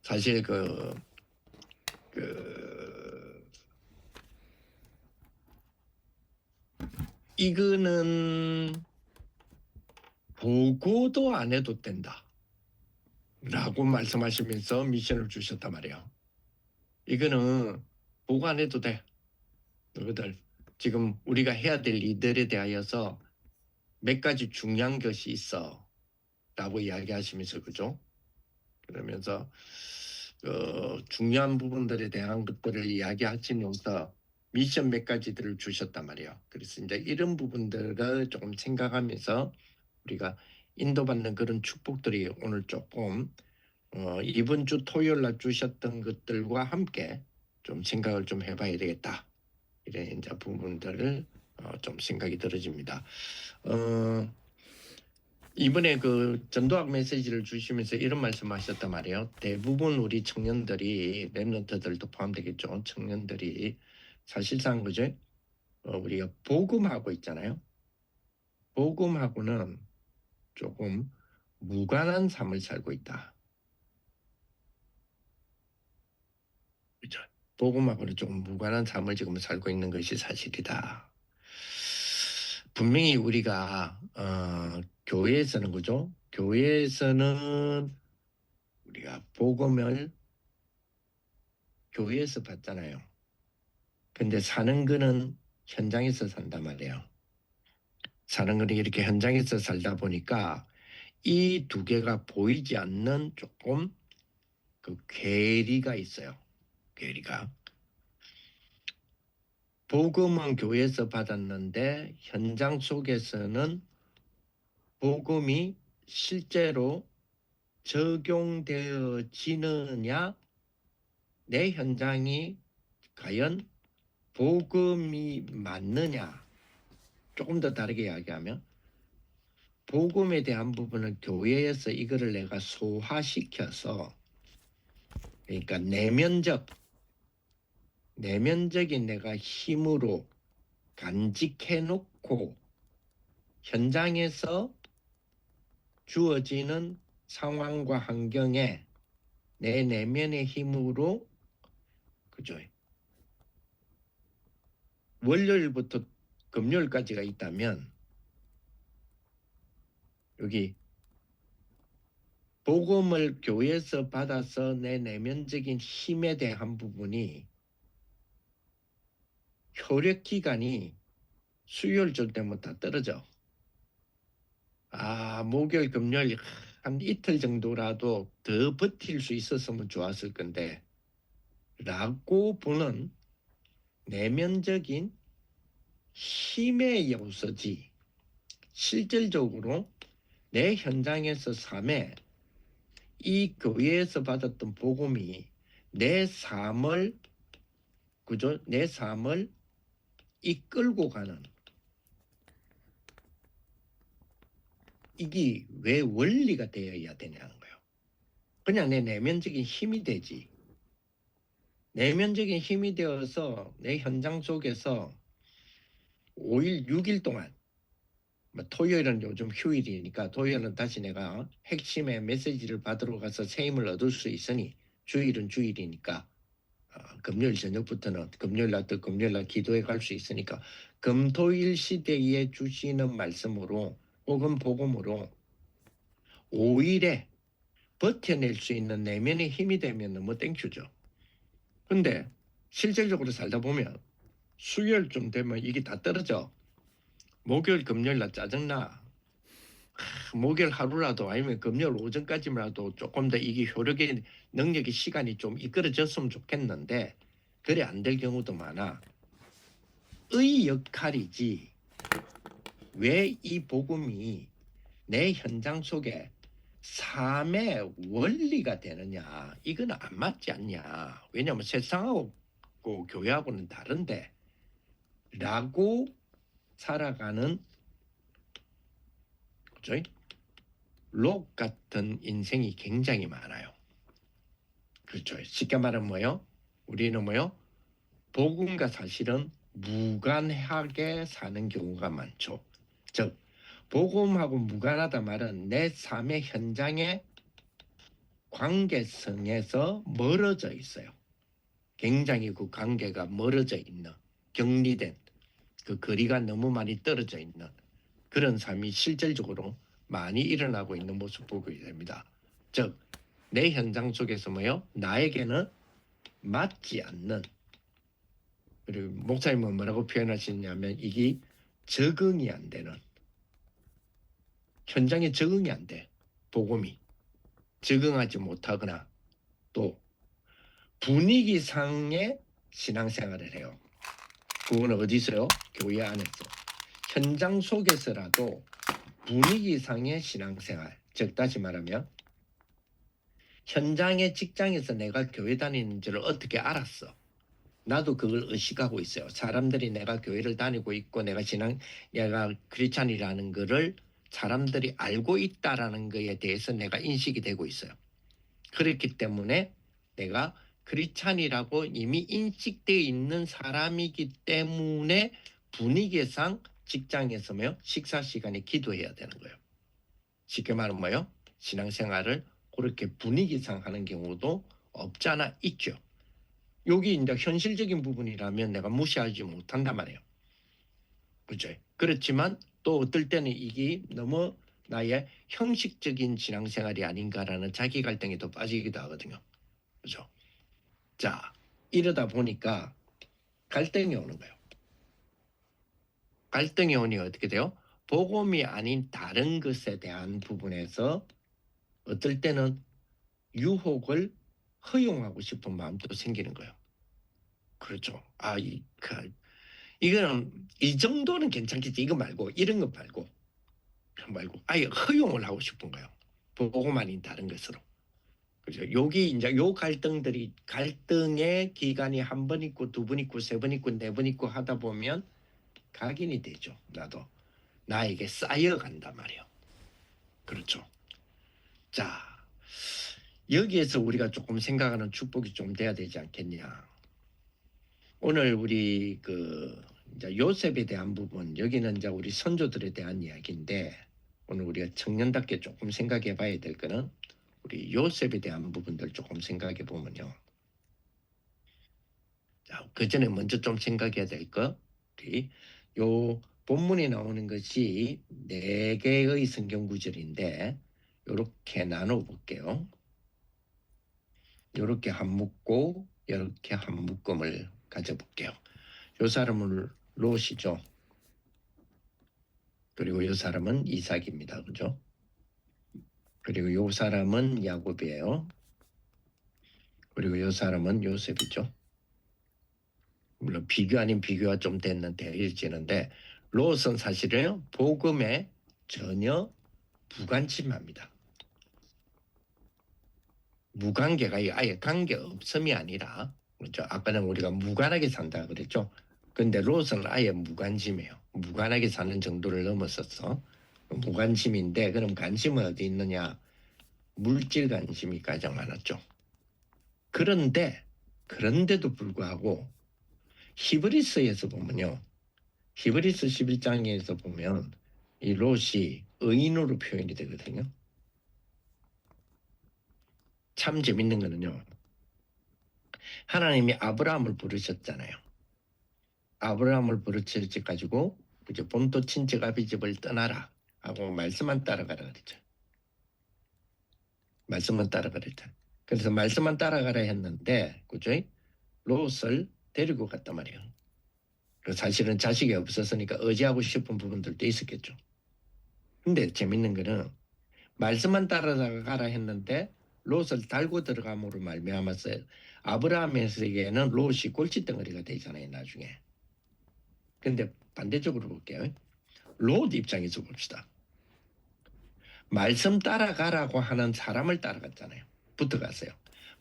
사실 이거는 보고도 안 해도 된다 라고 말씀하시면서 미션을 주셨단 말이에요. 이거는 보고 안 해도 돼. 너희들 지금 우리가 해야 될 일들에 대하여서 몇 가지 중요한 것이 있어 라고 이야기하시면서, 그죠? 그러면서 중요한 부분들에 대한 것들을 이야기하시면서 미션 몇 가지들을 주셨단 말이에요. 그래서 이제 이런 부분들을 조금 생각하면서 우리가 인도받는 그런 축복들이 오늘 조금 이번 주 토요일 날 주셨던 것들과 함께 좀 생각을 좀 해봐야 되겠다. 이런 이제 부분들을 좀 생각이 들어집니다. 이번에 그 전도학 메시지를 주시면서 이런 말씀하셨단 말이에요. 대부분 우리 청년들이, 랩런트들도 포함되겠죠. 청년들이 사실상 그죠? 우리가 복음하고 있잖아요. 복음하고는 조금 무관한 삶을 살고 있다. 그죠? 복음하고는 조금 무관한 삶을 지금 살고 있는 것이 사실이다. 분명히 우리가 교회에서는 그죠? 교회에서는 우리가 복음을 교회에서 받잖아요. 근데 사는 거는 현장에서 산단 말이에요. 사는 거는 이렇게 현장에서 살다 보니까 이 두 개가 보이지 않는 조금 그 괴리가 있어요. 괴리가. 복음은 교회에서 받았는데 현장 속에서는 복음이 실제로 적용되어지느냐, 내 현장이 과연 복음이 맞느냐. 조금 더 다르게 이야기하면 복음에 대한 부분을 교회에서 이거를 내가 소화시켜서, 그러니까 내면적인 내가 힘으로 간직해 놓고 현장에서 주어지는 상황과 환경에 내 내면의 힘으로, 그죠? 월요일부터 금요일까지가 있다면 여기 복음을 교회에서 받아서 내 내면적인 힘에 대한 부분이 효력 기간이 수요일쯤 되면 다 떨어져. 목요일, 금요일 한 이틀 정도라도 더 버틸 수 있었으면 좋았을 건데 라고 보는 내면적인 힘의 요소지, 실질적으로 내 현장에서 삶에 이 교회에서 받았던 복음이 내 삶을, 그죠? 내 삶을 이끌고 가는, 이게 왜 원리가 되어야 되냐는 거예요. 그냥 내 내면적인 힘이 되지. 내면적인 힘이 되어서 내 현장 속에서 5일, 6일 동안, 토요일은 요즘 휴일이니까 토요일은 다시 내가 핵심의 메시지를 받으러 가서 새 힘을 얻을 수 있으니, 주일은 주일이니까 금요일 저녁부터는 금요일날 기도해 갈 수 있으니까 금토일 시대에 주시는 말씀으로 혹은 복음으로 5일에 버텨낼 수 있는 내면의 힘이 되면 너무 땡큐죠. 근데 실질적으로 살다 보면 수요일쯤 되면 이게 다 떨어져. 목요일 금요일날 짜증나. 목요일 하루라도 아니면 금요일 오전까지라도 조금 더 이게 효력의 능력의 시간이 좀 이끌어졌으면 좋겠는데 그래 안 될 경우도 많아. 의 역할이지 왜 이 복음이 내 현장 속에 삶의 원리가 되느냐, 이거는 안 맞지 않냐. 왜냐하면 세상하고 교회하고는 다른데 라고 살아가는, 그죠? 록 같은 인생이 굉장히 많아요. 그렇죠. 쉽게 말하면 뭐요? 우리는 뭐요? 복음과 사실은 무관하게 사는 경우가 많죠. 즉 복음하고 무관하다 말은 내 삶의 현장에 관계성에서 멀어져 있어요. 굉장히 그 관계가 멀어져 있는, 격리된, 그 거리가 너무 많이 떨어져 있는 그런 삶이 실질적으로 많이 일어나고 있는 모습 보게 됩니다. 즉, 내 현장 속에서 뭐요? 나에게는 맞지 않는, 그리고 목사님은 뭐라고 표현하시냐면 이게 적응이 안 되는, 현장에 적응이 안 돼. 복음이 적응하지 못하거나 또 분위기상의 신앙생활을 해요. 그거는 어디서요? 교회 안에서. 현장 속에서라도 분위기상의 신앙생활, 즉 다시 말하면 현장의 직장에서 내가 교회 다니는 줄을 어떻게 알았어? 나도 그걸 의식하고 있어요. 사람들이 내가 교회를 다니고 있고 내가 크리스찬이라는 거를 사람들이 알고 있다라는 거에 대해서 내가 인식이 되고 있어요. 그렇기 때문에 내가 크리스찬이라고 이미 인식되어 있는 사람이기 때문에 분위기상 직장에서 식사 시간에 기도해야 되는 거예요. 쉽게 말하면 뭐요? 신앙생활을 그렇게 분위기상 하는 경우도 없잖아 있죠. 여기 이제 현실적인 부분이라면 내가 무시하지 못한단 말이에요. 그죠? 그렇지만 또 어떨 때는 이게 너무 나의 형식적인 신앙생활이 아닌가라는 자기 갈등에 또 빠지기도 하거든요. 그죠? 자, 이러다 보니까 갈등이 오는 거예요. 갈등이 오니 어떻게 돼요? 복음이 아닌 다른 것에 대한 부분에서 어떨 때는 유혹을 허용하고 싶은 마음도 생기는 거예요. 그렇죠. 이거는 이 정도는 괜찮겠지. 이거 말고 이런 거 말고 아예 허용을 하고 싶은 거예요. 복음 아닌 다른 것으로. 그죠? 여기 이제 요 갈등의 기간이 한 번 있고 두 번 있고 세 번 있고 네 번 있고 하다 보면 각인이 되죠. 나도 나에게 쌓여간단 말이에요. 그렇죠. 자, 여기에서 우리가 조금 생각하는 축복이 좀 돼야 되지 않겠냐. 오늘 우리 이제 요셉에 대한 부분, 여기는 이제 우리 선조들에 대한 이야기인데 오늘 우리가 청년답게 조금 생각해 봐야 될 거는 우리 요셉에 대한 부분들 조금 생각해 보면요. 자, 그 전에 먼저 좀 생각해야 될 거, 우리 요 본문에 나오는 것이 4개의 성경 구절인데 이렇게 나눠 볼게요. 이렇게 한 묶고 이렇게 한 묶음을 가져볼게요. 요 사람은 롯이죠. 그리고 이 사람은 이삭입니다. 그죠? 그리고 이 사람은 야곱이에요. 그리고 이 사람은 요셉이죠. 물론 비교 아닌 비교가 좀 됐는데 일지는데 롯은 사실은 복음에 전혀 무관심합니다. 무관계가 아예 관계 없음이 아니라 그렇죠. 아까는 우리가 무관하게 산다 그랬죠. 근데 롯은 아예 무관심이에요. 무관하게 사는 정도를 넘어섰어. 무관심인데 그럼 관심은 어디 있느냐? 물질 관심이 가장 많았죠. 그런데도 불구하고 히브리서에서 보면요. 히브리서 11장에서 보면 이 롯이 의인으로 표현이 되거든요. 참 재밌는 거는요. 하나님이 아브라함을 부르셨잖아요. 아브라함을 부르실 때 가지고 이제 본토 친척 아비 집을 떠나라 하고 말씀만 따라가라 그랬죠. 말씀만 따라가라 그랬죠. 그래서 말씀만 따라가라 했는데 그죠? 롯을 데리고 갔단 말이에요. 사실은 자식이 없었으니까 의지하고 싶은 부분들도 있었겠죠. 근데 재밌는 거는 말씀만 따라가라 했는데 롯을 달고 들어감으로 말미암아서 아브라함에게는 롯이 골칫덩어리가 되잖아요. 나중에. 근데 반대쪽으로 볼게요. 롯 입장에서 봅시다. 말씀 따라가라고 하는 사람을 따라갔잖아요. 붙어갔어요.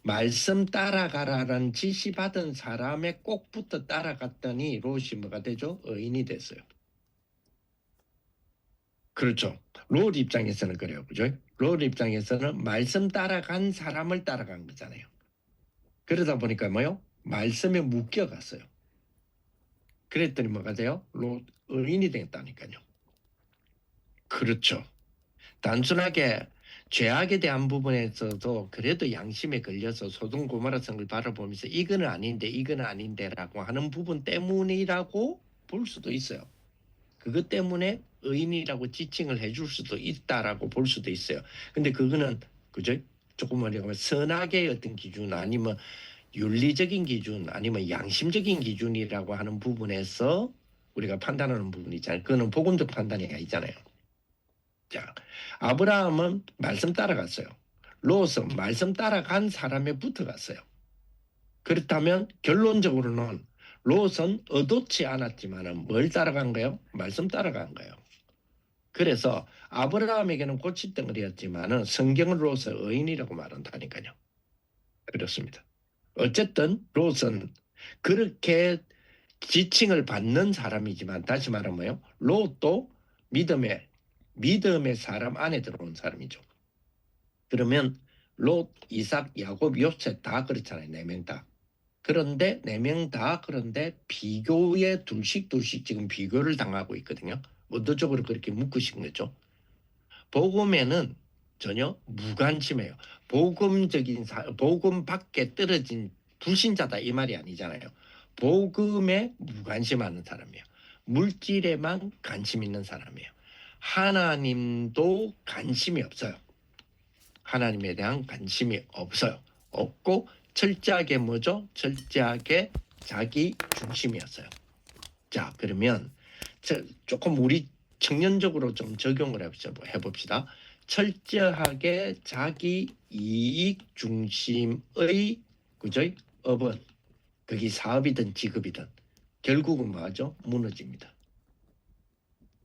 말씀 따라가라는 지시받은 사람에 꼭 붙어 따라갔더니 롯이 뭐가 되죠? 의인이 됐어요. 그렇죠. 롯 입장에서는 그래요. 그죠? 롯 입장에서는 말씀 따라간 사람을 따라간 거잖아요. 그러다 보니까 뭐요? 말씀에 묶여갔어요. 그랬더니 뭐가 돼요? 롯 의인이 됐다니까요. 그렇죠. 단순하게 죄악에 대한 부분에서도 그래도 양심에 걸려서 소돔 고모라 성을 바라보면서 이거는 아닌데 이거는 아닌데라고 하는 부분 때문이라고 볼 수도 있어요. 그것 때문에 의인이라고 지칭을 해줄 수도 있다라고 볼 수도 있어요. 근데 그거는 그죠? 조금 뭐냐면 선악의 어떤 기준 아니면 윤리적인 기준 아니면 양심적인 기준이라고 하는 부분에서 우리가 판단하는 부분이 있잖아요. 그거는 복음적 판단이 아니잖아요. 자, 아브라함은 말씀 따라갔어요. 롯은 말씀 따라간 사람에 붙어갔어요. 그렇다면 결론적으로는 롯은 의도치 않았지만 뭘 따라간 거예요? 말씀 따라간 거예요. 그래서 아브라함에게는 고칫덩어리였지만 성경은 롯을 의인이라고 말한다니까요. 그렇습니다. 어쨌든 롯은 그렇게 지칭을 받는 사람이지만 다시 말하면 롯도 믿음의 사람 안에 들어온 사람이죠. 그러면 롯, 이삭, 야곱, 요셉 다 그렇잖아요. 4명 다. 그런데 4명 다 그런데 비교에 둘씩 지금 비교를 당하고 있거든요. 의도적으로 그렇게 묶으신 거죠. 복음에는 전혀 무관심해요. 복음 밖에 떨어진 불신자다 이 말이 아니잖아요. 복음에 무관심하는 사람이에요. 물질에만 관심 있는 사람이에요. 하나님도 관심이 없어요. 하나님에 대한 관심이 없어요. 없고 철저하게 뭐죠? 철저하게 자기 중심이었어요. 자, 그러면 조금 우리 청년적으로 좀 적용을 해봅시다. 철저하게 자기 이익 중심의 그죠? 업은 그게 사업이든 직업이든 결국은 뭐죠? 무너집니다.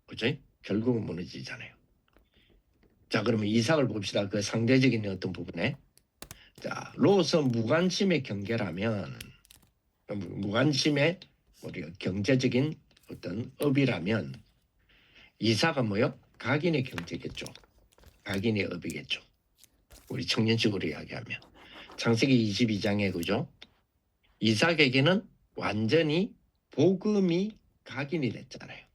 그죠? 결국은 무너지잖아요. 자, 그러면 이삭을 봅시다. 그 상대적인 어떤 부분에. 자, 롯은 무관심의 경계라면 무관심의 우리가 경제적인 어떤 업이라면 이삭은 뭐요? 각인의 경제겠죠. 각인의 업이겠죠. 우리 청년식으로 이야기하면 창세기 22장에 그죠? 이삭에게는 완전히 복음이 각인이 됐잖아요.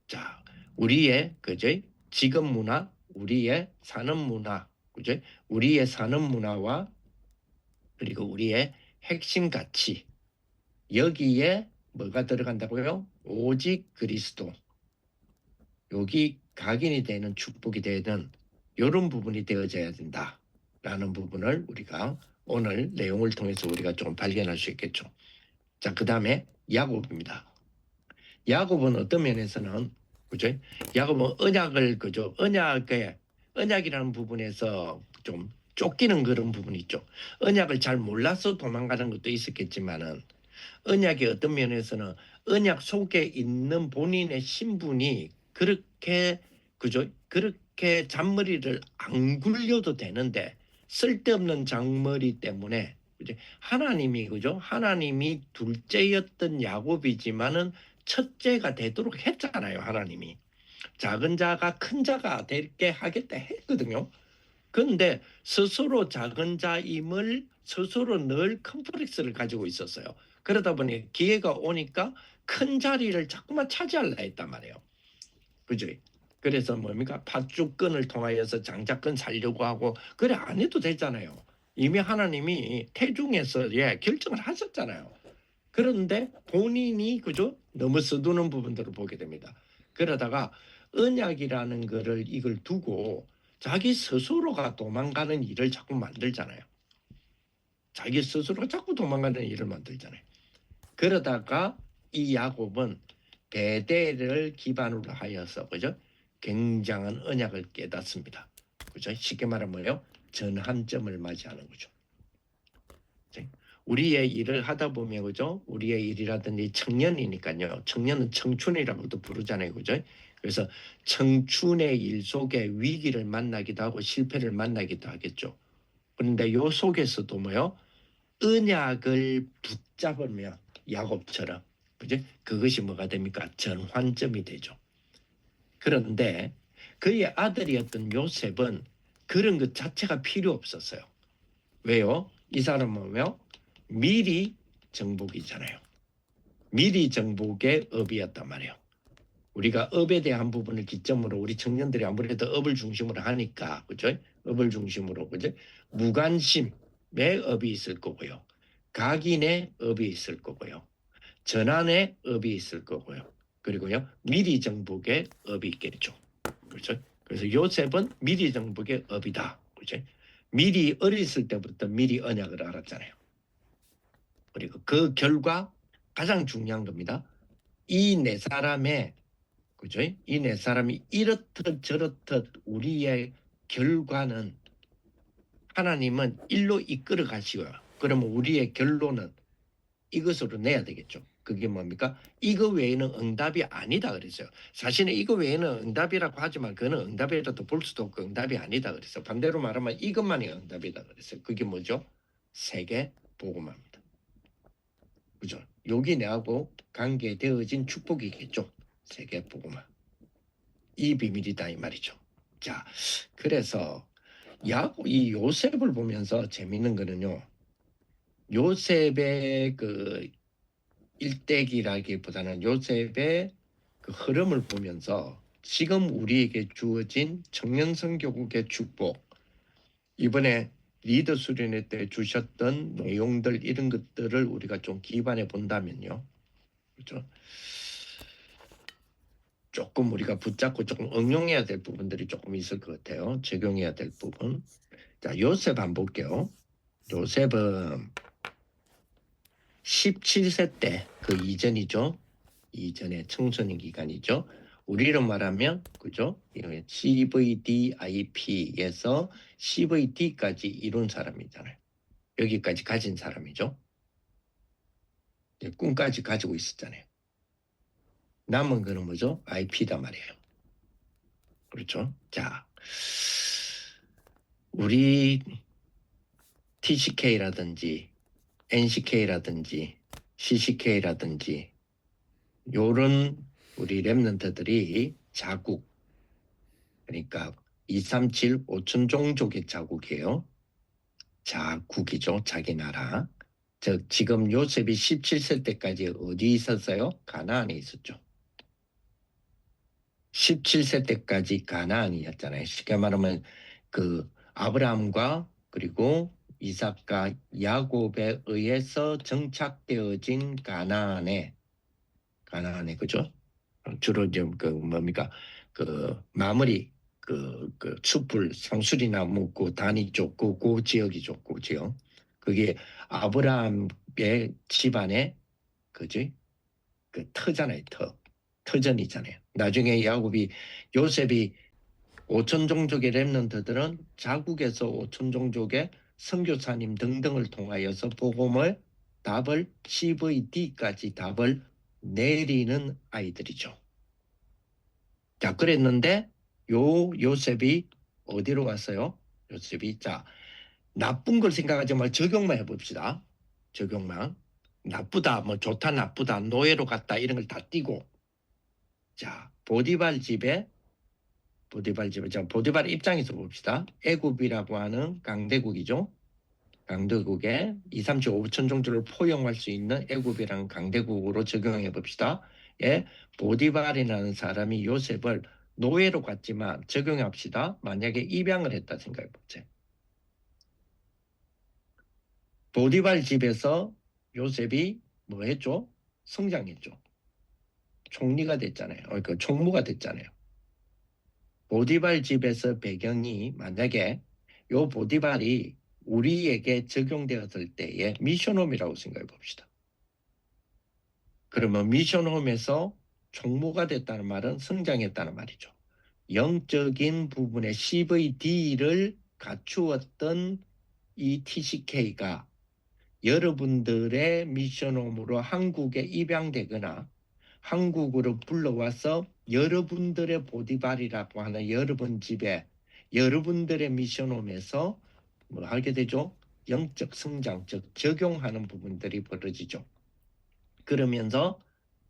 자, 우리의 그죠? 직업 문화, 우리의 사는 문화, 그죠? 우리의 사는 문화와 그리고 우리의 핵심 가치 여기에 뭐가 들어간다고요? 오직 그리스도. 여기 각인이 되는 축복이 되는 이런 부분이 되어져야 된다라는 부분을 우리가 오늘 내용을 통해서 우리가 좀 발견할 수 있겠죠. 자, 그 다음에 야곱입니다. 야곱은 어떤 면에서는 그죠? 야곱은 언약을 그죠? 언약이라는 부분에서 좀 쫓기는 그런 부분이 있죠. 언약을 잘 몰라서 도망가는 것도 있었겠지만은 언약의 어떤 면에서는 언약 속에 있는 본인의 신분이 그렇게 그죠? 그렇게 잔머리를 안 굴려도 되는데 쓸데없는 잔머리 때문에 그죠? 하나님이 그죠? 하나님이 둘째였던 야곱이지만은 첫째가 되도록 했잖아요. 하나님이 작은 자가 큰 자가 되게 하겠다 했거든요. 그런데 스스로 작은 자임을 스스로 늘 컴플렉스를 가지고 있었어요. 그러다 보니 기회가 오니까 큰 자리를 자꾸만 차지하려 했단 말이에요. 그죠? 그래서 뭡니까? 팥죽끈을 통하여서 장자끈 살려고 하고 그래 안 해도 되잖아요. 이미 하나님이 태중에서 결정을 하셨잖아요. 그런데 본인이 그죠? 너무 서두는 부분들을 보게 됩니다. 그러다가 언약이라는 거를 이걸 두고 자기 스스로가 도망가는 일을 자꾸 만들잖아요. 자기 스스로가 자꾸 도망가는 일을 만들잖아요. 그러다가 이 야곱은 베델을 기반으로 하여서 그죠? 굉장한 언약을 깨닫습니다. 그죠? 쉽게 말하면 뭐예요? 전환점을 맞이하는 거죠. 우리의 일을 하다 보면 그죠? 우리의 일이라든지 청년이니까요. 청년은 청춘이라고도 부르잖아요. 그죠? 그래서 청춘의 일 속에 위기를 만나기도 하고 실패를 만나기도 하겠죠. 그런데 요 속에서도 뭐요? 언약을 붙잡으면 야곱처럼 그죠? 그것이 뭐가 됩니까? 전환점이 되죠. 그런데 그의 아들이었던 요셉은 그런 것 자체가 필요 없었어요. 왜요? 이 사람은 뭐요? 미리 정복이잖아요. 미리 정복의 업이었단 말이에요. 우리가 업에 대한 부분을 기점으로 우리 청년들이 아무래도 업을 중심으로 하니까 그죠? 업을 중심으로 그죠? 무관심의 업이 있을 거고요. 각인의 업이 있을 거고요. 전환의 업이 있을 거고요. 그리고요 미리 정복의 업이 있겠죠. 그렇죠? 그래서 요셉은 미리 정복의 업이다. 그렇죠? 미리 어렸을 때부터 미리 언약을 알았잖아요. 그리고 그 결과 가장 중요한 겁니다. 이 네 사람의 그죠? 이 네 사람이 이렇듯 저렇듯 우리의 결과는 하나님은 일로 이끌어 가시고요. 그러면 우리의 결론은 이것으로 내야 되겠죠. 그게 뭡니까? 이거 외에는 응답이 아니다 그랬어요. 사실은 이거 외에는 응답이라고 하지만 그는 응답이라도 볼 수도 없고 응답이 아니다 그랬어요. 반대로 말하면 이것만이 응답이다 그랬어요. 그게 뭐죠? 세계 복음화입니다. 그죠? 여기 내하고 관계되어진 축복이겠죠. 세계 복음화. 이 비밀이다 이 말이죠. 자, 그래서 이 요셉을 보면서 재밌는 거는요. 요셉의 그 일대기라기보다는 요셉의 그 흐름을 보면서 지금 우리에게 주어진 청년 선교국의 축복, 이번에 리더 수련회 때 주셨던 내용들 이런 것들을 우리가 좀 기반해 본다면요. 그렇죠? 조금 우리가 붙잡고 조금 응용해야 될 부분들이 조금 있을 것 같아요. 적용해야 될 부분. 자, 요셉 한번 볼게요. 요셉은 17세 때 그 이전이죠. 이전의 청소년 기간이죠. 우리로 말하면 그죠? CVDIP에서 CVD까지 이룬 사람이잖아요. 여기까지 가진 사람이죠. 꿈까지 가지고 있었잖아요. 남은 거는 뭐죠? IP다 말이에요. 그렇죠? 자, 우리 TCK라든지 NCK라든지 CCK라든지 요런 우리 랩런트들이 자국 그러니까 237 5천 종족의 자국이에요. 자국이죠. 자기 나라. 즉 지금 요셉이 17세 때까지 어디 있었어요? 가나안에 있었죠. 17세 때까지 가나안이었잖아요. 쉽게 말하면 그 아브라함과 그리고 이삭과 야곱에 의해서 정착되어진 가나안에 그죠? 주로 좀 그 뭡니까 그 마무리 그 숲을 상수리 나무 그 단이 좁고 그 지역이 좁고 지역 그게 아브라함의 집안의 그지 그 터잖아요. 터전이잖아요. 나중에 야곱이 요셉이 5천 종족의 렘넌트들은 자국에서 5천 종족의 선교사님 등등을 통하여서 복음을 답을 CVD까지 답을 내리는 아이들이죠. 자, 그랬는데 요셉이 어디로 갔어요? 요셉이 자 나쁜 걸 생각하지 말고 적용만 해봅시다. 적용만. 나쁘다, 뭐 좋다, 나쁘다, 노예로 갔다 이런 걸 다 띄고 자 보디발 집에 자 보디발 입장에서 봅시다. 애굽이라고 하는 강대국이죠. 강대국에 2, 3, 7, 5천 종족을 포용할 수 있는 애굽이라는 강대국으로 적용해 봅시다. 예, 보디발이라는 사람이 요셉을 노예로 갔지만 적용합시다. 만약에 입양을 했다 생각해 보세요. 보디발 집에서 요셉이 뭐 했죠? 성장했죠. 총리가 됐잖아요. 그 총무가 됐잖아요. 보디발 집에서 배경이 만약에 요 보디발이 우리에게 적용되었을 때의 미션홈이라고 생각해 봅시다. 그러면 미션홈에서 총무가 됐다는 말은 성장했다는 말이죠. 영적인 부분의 CVD를 갖추었던 이 TCK가 여러분들의 미션홈으로 한국에 입양되거나 한국으로 불러와서 여러분들의 보디발이라고 하는 여러분 집에 여러분들의 미션홈에서 뭐 하게 되죠? 영적 성장, 즉 적용하는 부분들이 벌어지죠. 그러면서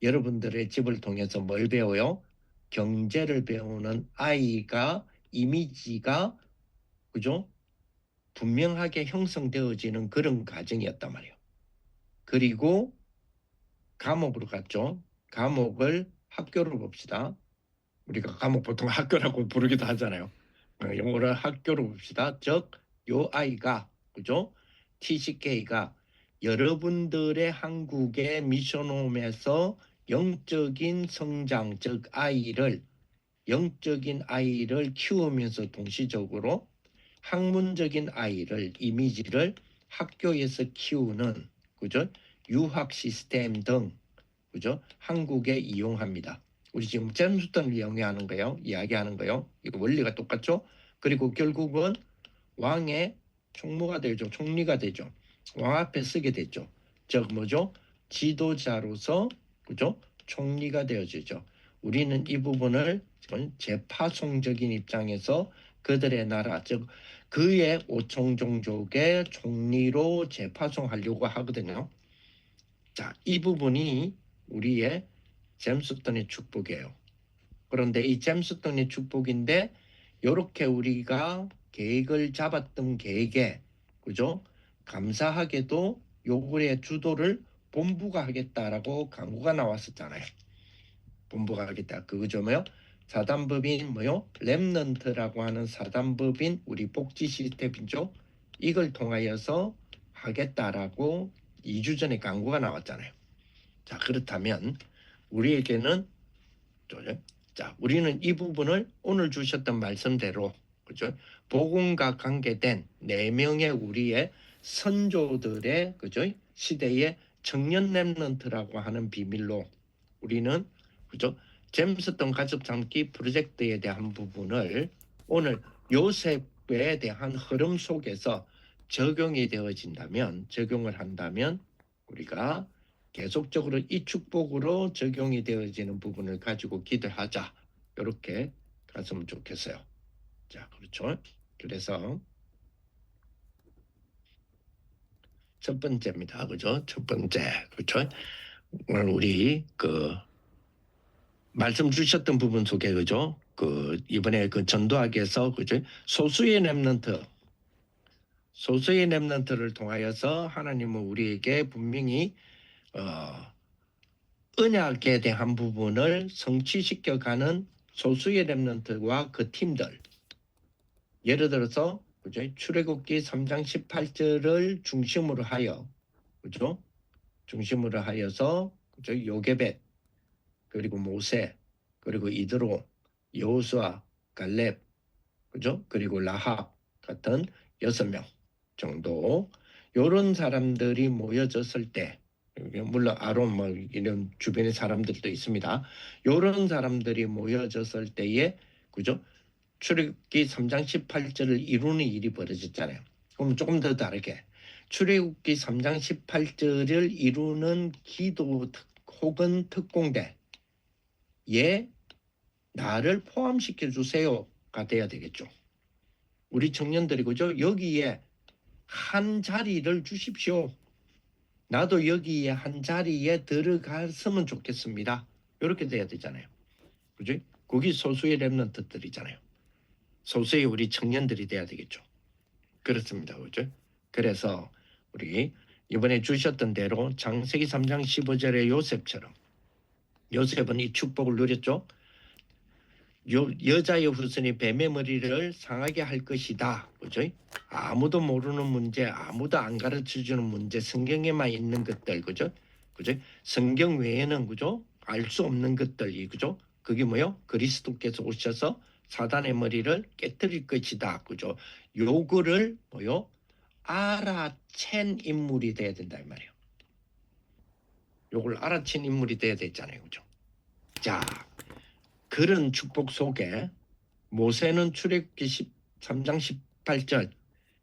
여러분들의 집을 통해서 뭘 배워요? 경제를 배우는 아이가 이미지가 그죠? 분명하게 형성되어지는 그런 과정이었단 말이에요. 그리고 감옥으로 갔죠. 감옥을 학교를 봅시다. 우리가 과목 보통 학교라고 부르기도 하잖아요. 영어를 학교로 봅시다. 즉, 요 아이가, 그죠? TCK가 여러분들의 한국의 미션홈에서 영적인 성장, 즉 영적인 아이를 키우면서 동시적으로 학문적인 아이를, 이미지를 학교에서 키우는, 그죠? 유학 시스템 등, 그죠? 한국에 이용합니다. 우리 지금 잼스턴을 이야기하는 거예요. 이거 원리가 똑같죠? 그리고 결국은 왕의 총무가 되죠. 총리가 되죠. 왕 앞에 쓰게 되죠. 즉 뭐죠? 지도자로서, 그죠? 총리가 되어지죠. 우리는 이 부분을 재파송적인 입장에서 그들의 나라, 즉 그의 오총종족의 총리로 재파송하려고 하거든요. 자, 이 부분이 우리의 잼스턴의 축복이에요. 그런데 이 잼스턴의 축복인데 이렇게 우리가 계획을 잡았던 계획에, 그죠? 감사하게도 요구의 주도를 본부가 하겠다라고 광고가 나왔었잖아요. 본부가 하겠다. 그거죠 뭐요? 사단법인 뭐요? 렘넌트라고 하는 사단법인 우리 복지 시스템이죠. 이걸 통하여서 하겠다라고 2주 전에 광고가 나왔잖아요. 자, 그렇다면 우리에게는, 자, 우리는 이 부분을 오늘 주셨던 말씀대로, 그죠? 복음과 관계된 4명의 우리의 선조들의, 그죠? 시대의 청년 렘넌트라고 하는 비밀로 우리는, 그죠? 잼스턴 가족 삼기 프로젝트에 대한 부분을 오늘 요셉에 대한 흐름 속에서 적용을 한다면 우리가 계속적으로 이 축복으로 적용이 되어지는 부분을 가지고 기도하자. 이렇게 갔으면 좋겠어요. 자, 그렇죠. 그래서 첫 번째입니다. 그죠? 첫 번째. 그렇죠? 오늘 우리 말씀 주셨던 부분 속에, 그죠? 이번에 전도학에서, 그죠? 소수의 렘넌트를 통하여서 하나님은 우리에게 분명히 언약에 대한 부분을 성취시켜가는 소수의 렘넌트와 그 팀들, 예를 들어서, 그죠? 출애굽기 3장 18절을 중심으로 하여, 그죠? 중심으로 하여서, 그죠? 요게벳, 그리고 모세, 그리고 이드로, 여호수아, 갈렙, 그죠? 그리고 라합 같은 6명 정도, 요런 사람들이 모여졌을 때, 물론 아론 뭐 이런 주변의 사람들도 있습니다. 요런 사람들이 모여졌을 때에, 그죠? 출애굽기 3장 18절을 이루는 일이 벌어졌잖아요. 그럼 조금 더 다르게 출애굽기 3장 18절을 이루는 기도 혹은 특공대에 나를 포함시켜 주세요가 돼야 되겠죠. 우리 청년들이, 그죠? 여기에 한 자리를 주십시오. 나도 여기에 한 자리에 들어갔으면 좋겠습니다. 이렇게 돼야 되잖아요. 그죠? 거기 소수의 렘넌트들이잖아요. 소수의 우리 청년들이 돼야 되겠죠. 그렇습니다. 그죠? 그래서 우리 이번에 주셨던 대로 창세기 3장 15절의 요셉처럼, 요셉은 이 축복을 누렸죠. 여자의 후손이 뱀의 머리를 상하게 할 것이다. 그죠? 아무도 모르는 문제, 아무도 안 가르쳐주는 문제, 성경에만 있는 것들, 그죠? 그죠? 성경 외에는, 그죠? 알 수 없는 것들이, 그죠? 그게 뭐요? 그리스도께서 오셔서 사단의 머리를 깨뜨릴 것이다. 그죠? 요거를 뭐요? 알아챈 인물이 돼야 된다 이 말이에요. 요걸 알아챈 인물이 돼야 되잖아요. 그죠? 자, 그런 축복 속에 모세는 출애굽기 3장 18절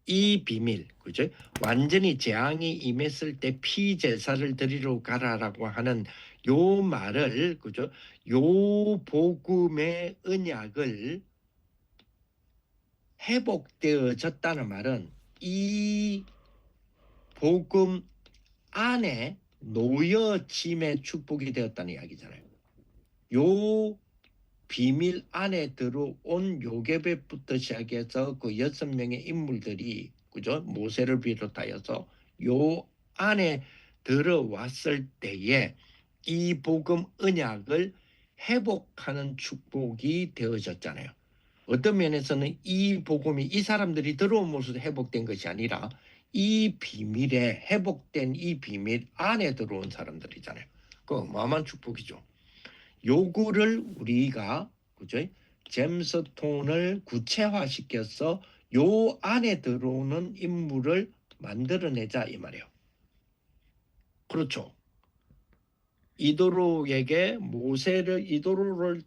이 비밀, 그죠? 완전히 재앙이 임했을 때 피제사를 드리러 가라라고 하는 요 말을, 그죠? 요 복음의 언약을 회복되어졌다는 말은 이 복음 안에 놓여짐의 축복이 되었다는 이야기잖아요. 요 비밀 안에 들어온 요게벳부터 시작해서 그 6명의 인물들이, 그죠? 모세를 비롯하여서 요 안에 들어왔을 때에 이 복음 언약을 회복하는 축복이 되어졌잖아요. 어떤 면에서는 이 복음이 이 사람들이 들어옴으로써 회복된 것이 아니라 이 비밀에 회복된 이 비밀 안에 들어온 사람들이잖아요. 그 어마어마한 축복이죠. 요구를 우리가 그죠? 잼스톤을 구체화시켜서 요 안에 들어오는 인물을 만들어내자 이 말이에요. 그렇죠. 이도로를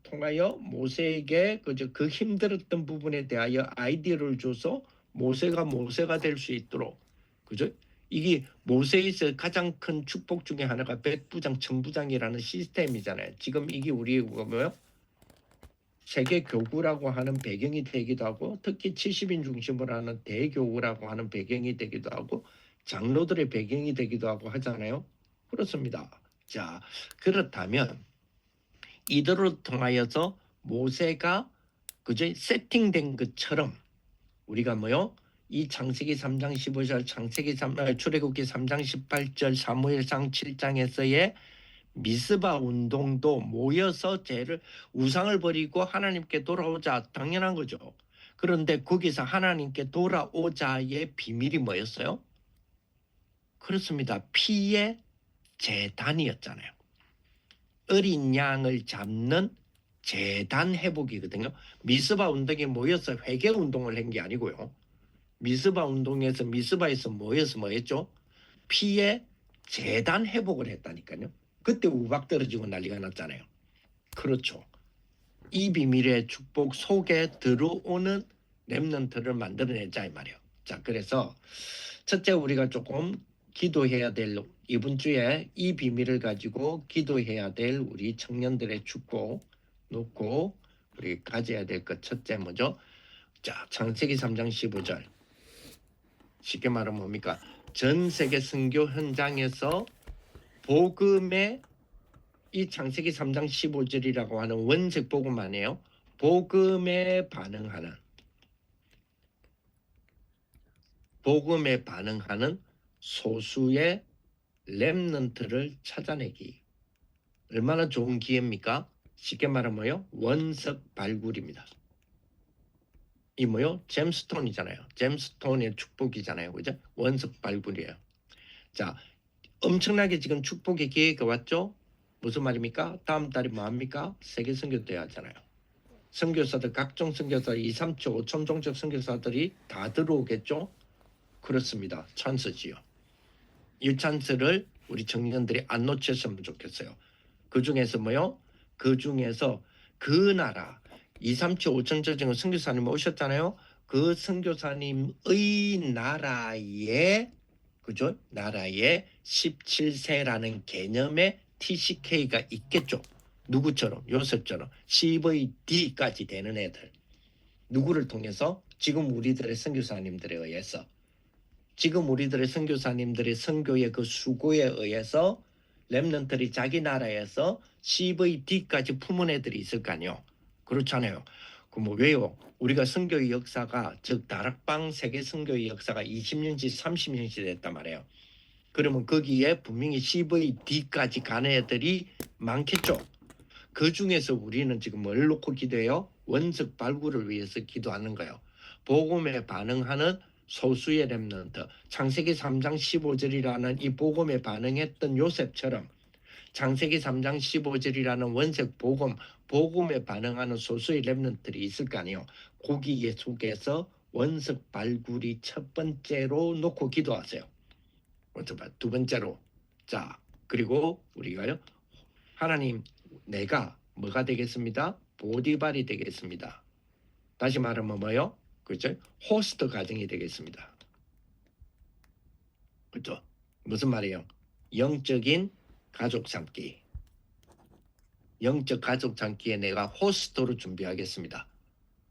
통하여 모세에게 그 힘들었던 부분에 대하여 아이디어를 줘서 모세가 될 수 있도록 그죠? 이게 모세에서 가장 큰 축복 중에 하나가 백부장 천부장이라는 시스템이잖아요. 지금 이게 우리 뭐요? 세계 교구라고 하는 배경이 되기도 하고 특히 70인 중심으로 하는 대교구라고 하는 배경이 되기도 하고 장로들의 배경이 되기도 하고 하잖아요. 그렇습니다. 자, 그렇다면 이들을 통하여서 모세가 그저 세팅된 것처럼 우리가 뭐요? 이 창세기 3장 15절, 출애굽기 3장 18절, 사무엘상 7장에서의 미스바 운동도 모여서 우상을 버리고 하나님께 돌아오자 당연한 거죠. 그런데 거기서 하나님께 돌아오자의 비밀이 뭐였어요? 그렇습니다. 피의 제단이었잖아요. 어린 양을 잡는 제단 회복이거든요. 미스바 운동에 모여서 회개 운동을 한 게 아니고요. 미스바 운동에서 미스바에서 모여서 뭐 했죠? 피의 제단 회복을 했다니까요. 그때 우박 떨어지고 난리가 났잖아요. 그렇죠. 이 비밀의 축복 속에 들어오는 렘넌트를 만들어내자 이 말이에요. 자, 그래서 첫째 우리가 조금 기도해야 될 이번 주에 이 비밀을 가지고 기도해야 될 우리 청년들의 축복 놓고 우리 가져야 될 것 첫째 뭐죠? 자, 창세기 3장 15절 쉽게 말하면 뭡니까? 전 세계 선교 현장에서 복음의 이 창세기 3장 15절이라고 하는 원색 복음 아니에요? 복음에 반응하는 소수의 렘넌트를 찾아내기. 얼마나 좋은 기회입니까? 쉽게 말하면 뭐요? 원석 발굴입니다. 이 뭐요? 잼스톤이잖아요. 잼스톤의 축복이잖아요. 그죠? 원석 발굴이에요. 자, 엄청나게 지금 축복의 기회가 왔죠? 무슨 말입니까? 다음 달이 뭐합니까? 세계 선교대회 하잖아요. 선교사들 각종 선교사 2, 3초, 5천 종족 선교사들이 다 들어오겠죠? 그렇습니다. 찬스지요. 이 찬스를 우리 청년들이 안 놓쳤으면 좋겠어요. 그 중에서 뭐요? 그 중에서 그 나라 2, 3초, 5천 종족 선교사님 오셨잖아요. 그 선교사님의 나라에 그죠? 나라에 17세라는 개념의 TCK가 있겠죠. 누구처럼? 요셉처럼 CVD까지 되는 애들. 누구를 통해서? 지금 우리들의 선교사님들에 의해서. 지금 우리들의 선교사님들의 선교의 그 수고에 의해서 렘넌트들이 자기 나라에서 CVD까지 품은 애들이 있을 거 아니에요. 그렇잖아요. 그럼 왜요? 우리가 선교의 역사가 즉 다락방 세계 선교의 역사가 20년치 30년치 됐단 말이에요. 그러면 거기에 분명히 CVD까지 가는 애들이 많겠죠. 그 중에서 우리는 지금 뭘 놓고 기도해요? 원석 발굴을 위해서 기도하는 거예요. 복음에 반응하는 소수의 렘넌트. 창세기 3장 15절이라는 이 복음에 반응했던 요셉처럼 창세기 3장 15절이라는 원색 복음에 반응하는 소수의 렘넌트들이 있을 거 아니에요. 거기에 속에서 원석 발굴이 첫 번째로 놓고 기도하세요. 두 번째로 자 그리고 우리가요 하나님 내가 뭐가 되겠습니다? 보디발이 되겠습니다. 다시 말하면 뭐요? 그렇죠? 호스트 가정이 되겠습니다. 그렇죠? 무슨 말이에요? 영적인 가족 삼기. 영적 가족 삼기에 내가 호스트로 준비하겠습니다.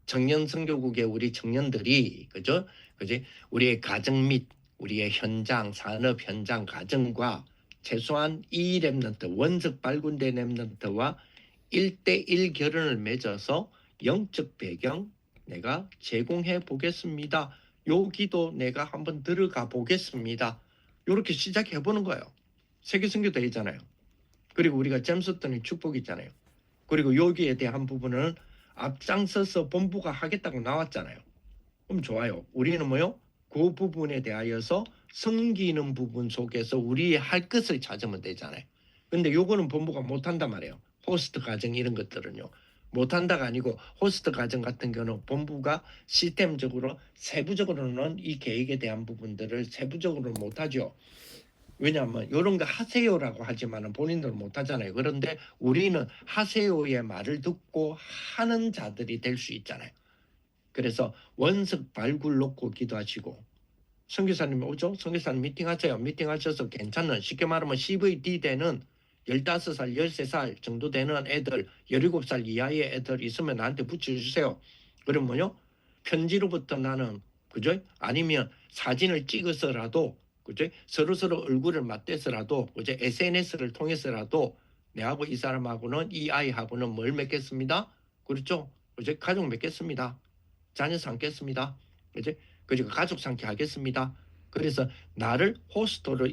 청년 선교국의 우리 청년들이 그죠? 그지? 우리의 가정 및 우리의 현장, 산업 현장 가정과 최소한 이 렘넌트, 원석 발굴된 렘넌트와 1대1 결혼을 맺어서 영적 배경 내가 제공해 보겠습니다. 여기도 내가 한번 들어가 보겠습니다. 이렇게 시작해 보는 거예요. 세계 선교대회잖아요. 그리고 우리가 잼스톤의 축복이 있잖아요. 그리고 여기에 대한 부분은 앞장서서 본부가 하겠다고 나왔잖아요. 그럼 좋아요. 우리는 뭐요? 그 부분에 대하여서 섬기는 부분 속에서 우리의 할 것을 찾으면 되잖아요. 근데 요거는 본부가 못한단 말이에요. 호스트 과정 이런 것들은요. 못한다가 아니고 호스트 과정 같은 경우는 본부가 시스템적으로 세부적으로는 이 계획에 대한 부분들을 세부적으로 못하죠. 왜냐하면 이런 거 하세요라고 하지만 본인들은 못하잖아요. 그런데 우리는 하세요의 말을 듣고 하는 자들이 될 수 있잖아요. 그래서 원석 발굴 놓고 기도하시고 선교사님 오죠? 선교사님 미팅하세요. 미팅하셔서 괜찮은 쉽게 말하면 CVD 되는 15살, 13살 정도 되는 애들 17살 이하의 애들 있으면 나한테 붙여주세요. 그러면요 편지로부터 나는 그죠? 아니면 사진을 찍어서라도 그죠? 서로 얼굴을 맞대서라도 그죠? SNS를 통해서라도 내하고 이 사람하고는 이 아이하고는 뭘 맺겠습니다. 그렇죠? 그죠? 가족 맺겠습니다. 자녀 삼겠습니다. 그죠? 그리고 가족 상케 하겠습니다. 그래서 나를 호스트로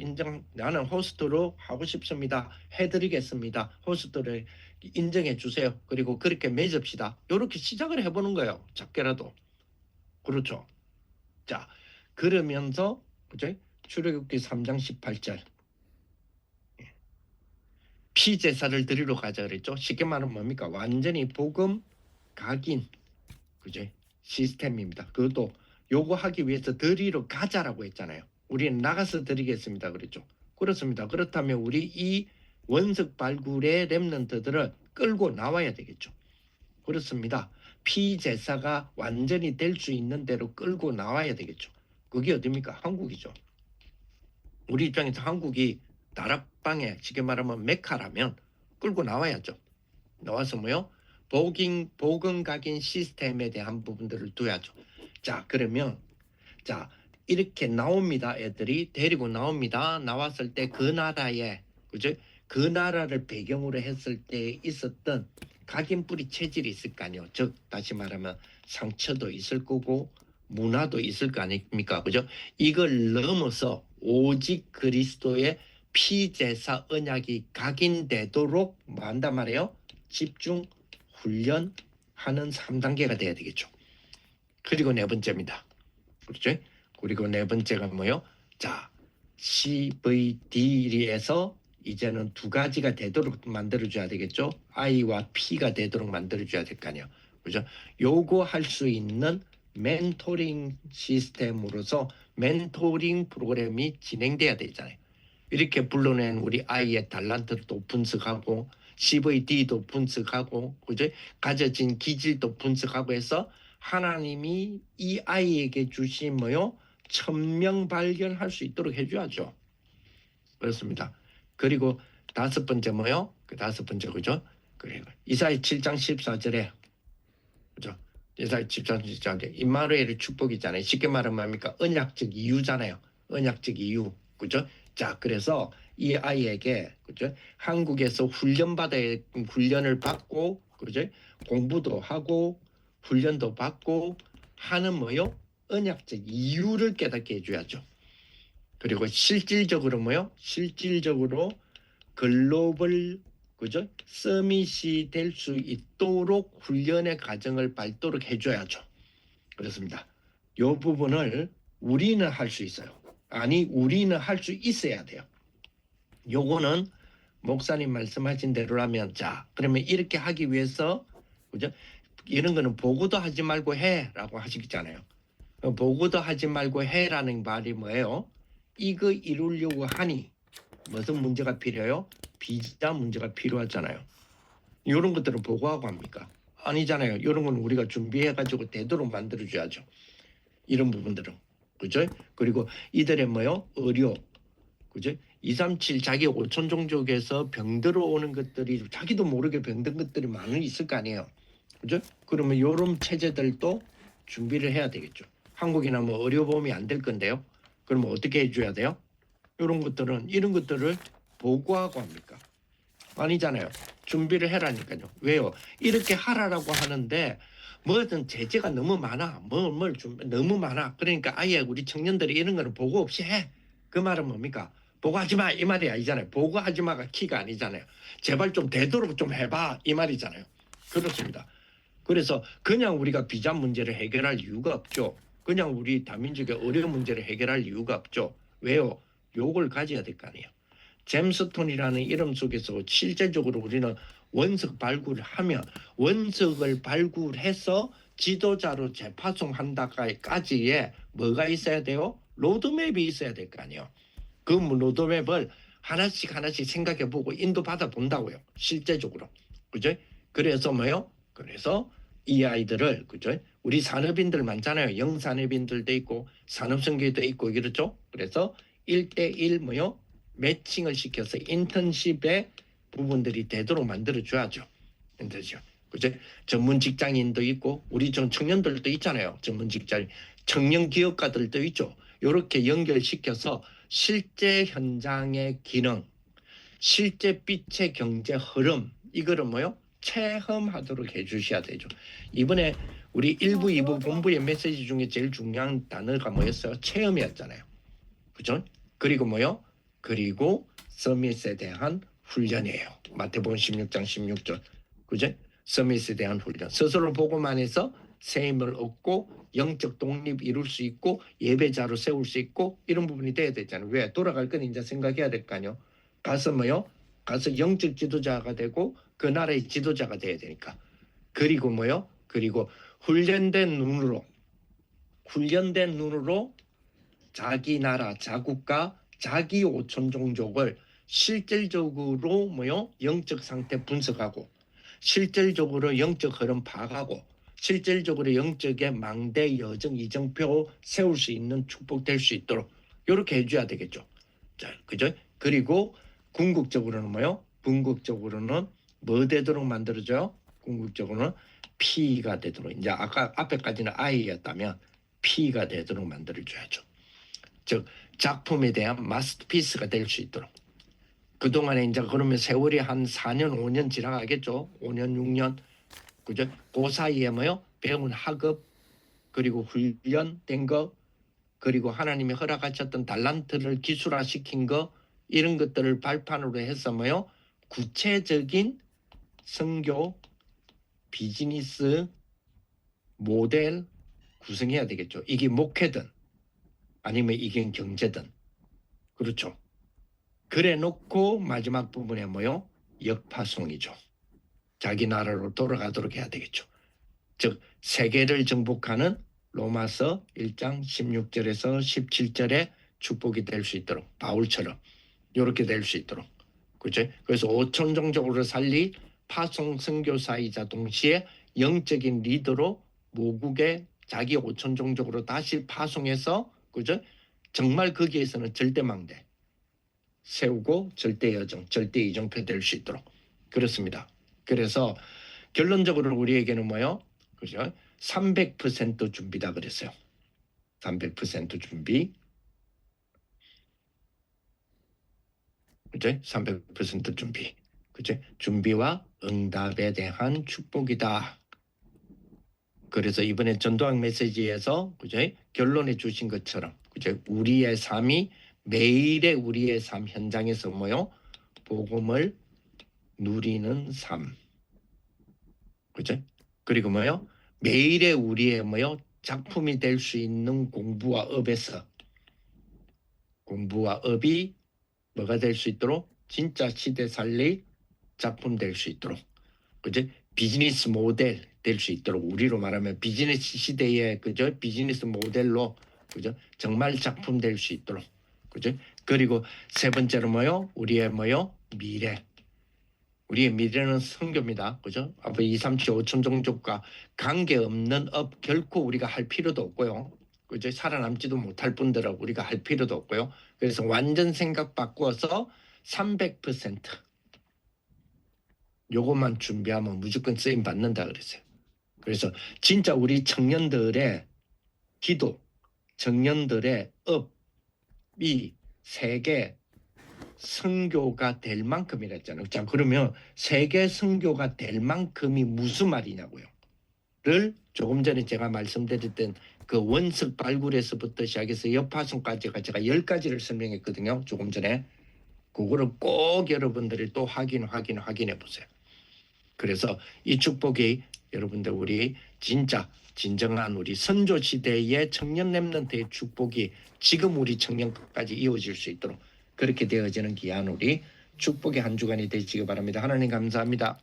나는 호스트로 하고 싶습니다. 해드리겠습니다. 호스트를 인정해 주세요. 그리고 그렇게 맺읍시다. 이렇게 시작을 해보는 거예요. 작게라도. 그렇죠. 자, 그러면서 그죠? 출애굽기 3장 18절 피제사를 드리러 가자 그랬죠. 쉽게 말하면 뭡니까? 완전히 복음 각인 그죠? 시스템입니다. 그것도 요거 하기 위해서 드리러 가자라고 했잖아요. 우리는 나가서 드리겠습니다. 그랬죠. 그렇습니다. 그렇다면 우리 이 원석 발굴의 렘넌트들을 끌고 나와야 되겠죠. 그렇습니다. 피제사가 완전히 될 수 있는 대로 끌고 나와야 되겠죠. 그게 어딥니까? 한국이죠. 우리 입장에서 한국이 다락방에 쉽게 말하면 메카라면 끌고 나와야죠. 나와서 뭐요? 복음 각인 시스템에 대한 부분들을 둬야죠. 자, 그러면 자 이렇게 나옵니다. 애들이 데리고 나옵니다. 나왔을 때 그 나라에 그죠? 그 나라를 배경으로 했을 때 있었던 각인뿌리 체질이 있을 거 아니에요. 즉 다시 말하면 상처도 있을 거고 문화도 있을 거 아닙니까? 그죠? 이걸 넘어서 오직 그리스도의 피제사 언약이 각인되도록 뭐 한단 말이에요? 집중 훈련하는 3단계가 돼야 되겠죠. 그리고 네 번째입니다. 그렇죠? 그리고 네 번째가 뭐요? 자, CVD에서 이제는 두 가지가 되도록 만들어줘야 되겠죠. I와 P가 되도록 만들어줘야 될 거 아니에요. 그죠? 요거 할 수 있는 멘토링 시스템으로서 멘토링 프로그램이 진행돼야 되잖아요. 이렇게 불러낸 우리 아이의 달란트도 분석하고 CVD도 분석하고 그죠? 가져진 기질도 분석하고 해서 하나님이 이 아이에게 주신 뭐요? 천명 발견할 수 있도록 해줘야죠. 그렇습니다. 그리고 다섯 번째 뭐요? 그 다섯 번째 그죠? 그리고 이사야 7장 14절에 그죠? 이사야 7장 14절에 임마누엘의 축복이잖아요. 쉽게 말하면 뭡니까? 언약적 이유잖아요. 언약적 이유. 그죠? 자, 그래서 이 아이에게 그죠? 한국에서 훈련을 받고 그죠? 공부도 하고 훈련도 받고 하는 뭐요? 언약적 이유를 깨닫게 해줘야죠. 그리고 실질적으로 뭐요? 실질적으로 글로벌 그죠? 서밋이 될 수 있도록 훈련의 과정을 밟도록 해줘야죠. 그렇습니다. 이 부분을 우리는 할 수 있어요. 아니 우리는 할 수 있어야 돼요. 요거는 목사님 말씀하신 대로라면 자 그러면 이렇게 하기 위해서 그죠? 이런 거는 보고도 하지 말고 해라고 하시잖아요. 보고도 하지 말고 해라는 말이 뭐예요? 이거 이루려고 하니 무슨 문제가 필요해요? 비자 문제가 필요하잖아요. 이런 것들은 보고하고 합니까? 아니잖아요. 이런 건 우리가 준비해가지고 되도록 만들어줘야죠. 이런 부분들은 그죠? 그리고 이들의 뭐요? 의료 그죠? 237 자기 오촌 종족에서 병들어 오는 것들이 자기도 모르게 병든 것들이 많이 있을 거 아니에요. 그죠? 그러면 이런 체제들도 준비를 해야 되겠죠. 한국이나 뭐 의료보험이 안 될 건데요. 그러면 어떻게 해줘야 돼요? 이런 것들을 보고하고 합니까? 아니잖아요. 준비를 해라니까요. 왜요? 이렇게 하라라고 하는데 뭐든 제재가 너무 많아. 너무 많아. 그러니까 아예 우리 청년들이 이런 거는 보고 없이 해. 그 말은 뭡니까? 보고하지 마 이 말이 아니잖아요. 보고하지 마가 키가 아니잖아요. 제발 좀 되도록 좀 해봐 이 말이잖아요. 그렇습니다. 그래서 그냥 우리가 비자 문제를 해결할 이유가 없죠. 그냥 우리 다민족의 의료 문제를 해결할 이유가 없죠. 왜요? 요걸 가져야 될 거 아니에요. 잼스톤이라는 이름 속에서 실제적으로 우리는 원석 발굴을 하면 원석을 발굴해서 지도자로 재파송한다까지에 뭐가 있어야 돼요? 로드맵이 있어야 될 거 아니에요. 그 로드맵을 하나씩 생각해보고 인도받아 본다고요. 실제적으로. 그죠? 그래서 뭐요? 그래서 이 아이들을 그죠? 우리 산업인들 많잖아요. 영산업인들도 있고 산업성교도 있고 그렇죠? 그래서 1대1 뭐요? 매칭을 시켜서 인턴십의 부분들이 되도록 만들어줘야죠. 인턴십. 그죠? 전문 직장인도 있고 우리 전 청년들도 있잖아요. 전문 직장 청년 기업가들도 있죠. 이렇게 연결시켜서 실제 현장의 기능, 실제 빛의 경제 흐름 이거를 뭐요? 체험하도록 해주셔야 되죠. 이번에 우리 1부, 2부 본부의 메시지 중에 제일 중요한 단어가 뭐였어요? 체험이었잖아요. 그죠? 그리고 뭐요? 그리고 서밋에 대한 훈련이에요. 마태복음 16장 16절. 그죠? 서밋에 대한 훈련. 스스로 보고만 해서 새 힘을 얻고 영적 독립 이룰 수 있고 예배자로 세울 수 있고 이런 부분이 돼야 되잖아요. 왜? 돌아갈 건 이제 생각해야 될 거 아니에요. 가서 뭐요? 가서 영적 지도자가 되고 그 나라의 지도자가 돼야 되니까. 그리고 뭐요? 그리고 훈련된 눈으로 자기 나라, 자국가, 자기 오촌 종족을 실질적으로 뭐요? 영적 상태 분석하고 실질적으로 영적 흐름 파악하고 실질적으로 영적의 망대, 여정, 이정표 세울 수 있는 축복될 수 있도록 이렇게 해줘야 되겠죠. 자, 그죠? 그리고 궁극적으로는 뭐요? 궁극적으로는 뭐 되도록 만들어져요? 궁극적으로는 P가 되도록 이제 아까 앞에까지는 I였다면 P가 되도록 만들어줘야죠. 즉 작품에 대한 마스터피스가 될 수 있도록. 그동안에 이제 그러면 세월이 한 4년, 5년 지나가겠죠. 5년, 6년. 그죠? 그 사이에 뭐요? 배운 학업, 그리고 훈련된 거, 그리고 하나님이 허락하셨던 달란트를 기술화시킨 거, 이런 것들을 발판으로 해서 뭐요? 구체적인 선교, 비즈니스, 모델 구성해야 되겠죠. 이게 목회든 아니면 이게 경제든. 그렇죠. 그래 놓고 마지막 부분에 뭐요? 역파송이죠. 자기 나라로 돌아가도록 해야 되겠죠. 즉 세계를 정복하는 로마서 1장 16절에서 17절의 축복이 될 수 있도록 바울처럼 이렇게 될 수 있도록. 그죠? 그래서 5천 종족으로 살릴 파송 선교사이자 동시에 영적인 리더로 모국의 자기 5천 종족으로 다시 파송해서 그죠? 정말 거기에서는 절대망대 세우고 절대 여정, 절대 이정표 될 수 있도록. 그렇습니다. 그래서 결론적으로 우리에게는 뭐요? 그죠? 300% 준비다 그랬어요. 300% 준비. 그죠? 300% 준비. 그죠? 준비와 응답에 대한 축복이다. 그래서 이번에 전도학 메시지에서 그죠? 결론해 주신 것처럼 그죠? 우리의 삶이 매일의 우리의 삶 현장에서 뭐요? 복음을 누리는 삶. 그죠? 그리고 뭐요? 매일의 우리의 뭐요? 작품이 될 수 있는 공부와 업에서 공부와 업이 뭐가 될 수 있도록 진짜 시대 살릴 작품 될 수 있도록 그죠? 비즈니스 모델 될 수 있도록 우리로 말하면 비즈니스 시대의 그죠? 비즈니스 모델로 그죠? 정말 작품 될 수 있도록 그죠? 그리고 세 번째로 뭐요? 우리의 뭐요? 미래. 우리의 미래는 선교입니다. 그죠? 앞으로 2, 3, 7, 5천 종족과 관계없는 업 결코 우리가 할 필요도 없고요. 그죠? 살아남지도 못할 분들은 우리가 할 필요도 없고요. 그래서 완전 생각 바꾸어서 300% 요것만 준비하면 무조건 쓰임 받는다 그랬어요. 그래서 진짜 우리 청년들의 기도, 청년들의 업이 세계 선교가 될 만큼이랬잖아요. 자, 그러면 세계 선교가 될 만큼이 무슨 말이냐고요? 를 조금 전에 제가 말씀드렸던 그 원석 발굴에서부터 시작해서 역파손까지가 제가 10가지를 설명했거든요. 조금 전에. 그거를 꼭 여러분들이 또 확인해 보세요. 그래서 이 축복이 여러분들 우리 진짜 진정한 우리 선조 시대의 청년 렘넌트의 축복이 지금 우리 청년까지 이어질 수 있도록 그렇게 되어지는 귀한 우리 축복의 한 주간이 되시기 바랍니다. 하나님 감사합니다.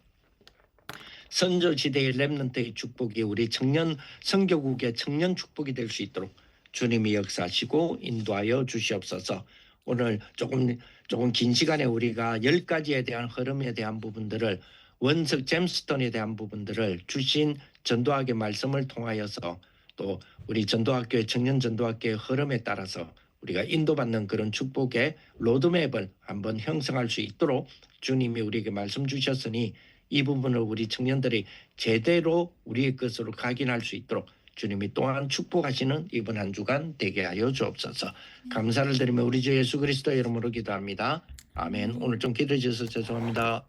선조 시대의 렘넌트의 축복이 우리 청년 선교국의 청년 축복이 될 수 있도록 주님이 역사하시고 인도하여 주시옵소서. 오늘 조금 긴 시간에 우리가 10가지에 대한 흐름에 대한 부분들을 원석 잼스톤에 대한 부분들을 주신 전도학의 말씀을 통하여서 또 우리 전도학교의 청년 전도학교의 흐름에 따라서 우리가 인도받는 그런 축복의 로드맵을 한번 형성할 수 있도록 주님이 우리에게 말씀 주셨으니 이 부분을 우리 청년들이 제대로 우리의 것으로 각인할 수 있도록 주님이 또한 축복하시는 이번 한 주간 되게 하여 주옵소서. 감사를 드리며 우리 주 예수 그리스도의 이름으로 기도합니다. 아멘. 오늘 좀 기도해 주셔서 죄송합니다.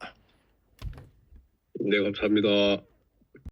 네, 감사합니다.